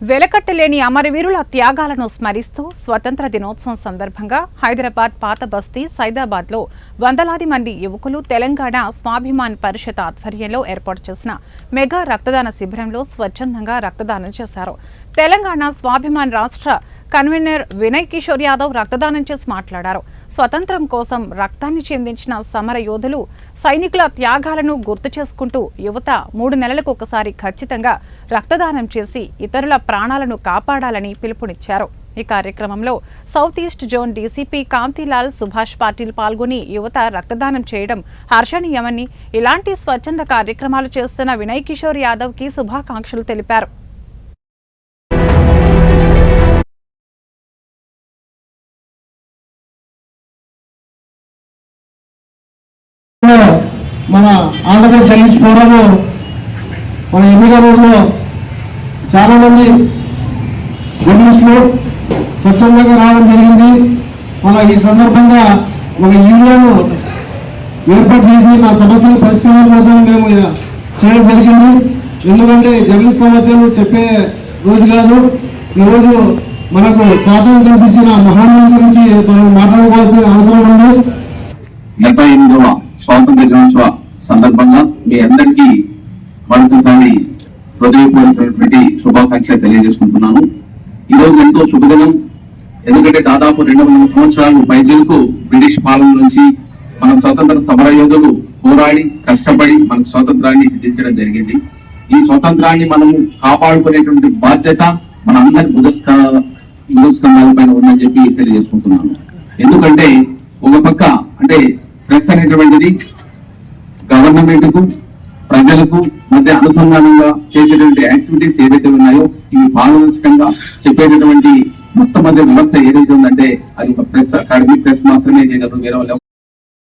వెలకట్టలేని అమరవీరుల త్యాగాలను స్మరిస్తూ స్వతంత్ర దినోత్సవం సందర్భంగా హైదరాబాద్ పాత బస్తీ సైదాబాద్లో వందలాది మంది యువకులు తెలంగాణ స్వాభిమాన్ పరిషత్ ఆధ్వర్యంలో ఏర్పాటు చేసిన మెగా రక్తదాన శిబిరంలో స్వచ్ఛందంగా రక్తదానం చేశారు. తెలంగాణ స్వాభిమాన్ రాష్ట్ర కన్వీనర్ వినయ్ కిషోర్ యాదవ్ రక్తదానం చేసి మాట్లాడారు. స్వతంత్రం కోసం రక్తాన్ని చిందించిన సమర యోధులు సైనికుల త్యాగాలను గుర్తు చేసుకుంటూ యువత 3 నెలలకు ఒకసారి ఖచ్చితంగా రక్తదానం చేసి ఇతరుల ప్రాణాలను కాపాడాలని పిలుపునిచ్చారు. ఈ కార్యక్రమంలో south east zone DCP Kantilal Subhash Patil పాల్గొని యువత రక్తదానం చేయడం హర్షణీయమని, ఇలాంటి స్వచ్ఛంద కార్యక్రమాలు చేస్తున్న వినయ్ కిషోర్ యాదవ్ కి శుభాకాంక్షలు తెలిపారు. మన ఆంధ్రప్రదేశ్ జర్నలిస్ట్ మన ఎమ్మెల్యే రోడ్లో చాలా మంది జర్నలిస్టులు స్వచ్ఛందంగా రావడం జరిగింది. మన ఈ సందర్భంగా ఒక యూనియన్ ఏర్పాటు చేసి మా సమస్యల పరిష్కారం కోసం మేము చేయడం జరిగింది. ఎందుకంటే జర్నలిస్ట్ సమస్యలు చెప్పే రోజు కాదు, ఈరోజు మనకు స్వాతంత్రం కల్పించిన మహానుల గురించి మనం మాట్లాడుకోవాల్సిన అవసరం ఉంది. 78వ స్వాతంత్ర దినోత్సవ సందర్భంగా మీ అందరికీ మరొకసారి హృదయపూర్వకమైనటువంటి శుభాకాంక్షలు తెలియజేసుకుంటున్నాను. ఈ రోజు ఎంతో శుభదినం. ఎందుకంటే దాదాపు 200 సంవత్సరాలు పైజలకు బ్రిటిష్ పాలన నుంచి మన స్వతంత్ర సమర యోధులు పోరాడి కష్టపడి మనకు స్వాతంత్రాన్ని సిద్ధించడం జరిగింది. ఈ స్వాతంత్రాన్ని మనము కాపాడుకునేటువంటి బాధ్యత మన అందరి బుధస్కంధాల పైన ఉందని చెప్పి తెలియజేసుకుంటున్నాను. ఎందుకంటే ఒక పక్క అంటే ప్రెస్ అనేటువంటిది గవర్నమెంట్ కు ప్రజలకు మధ్య అనుసంధానంగా చేసేటువంటి యాక్టివిటీస్ ఏదైతే ఉన్నాయో ఇవి పారదర్శకంగా చెప్పేటటువంటి మొత్తం మధ్య వ్యవస్థ ఏదైతే ఉందంటే అది ఒక ప్రెస్ అకాడమిక్ ప్రెస్ మాత్రమే చేయగలరు. వేరే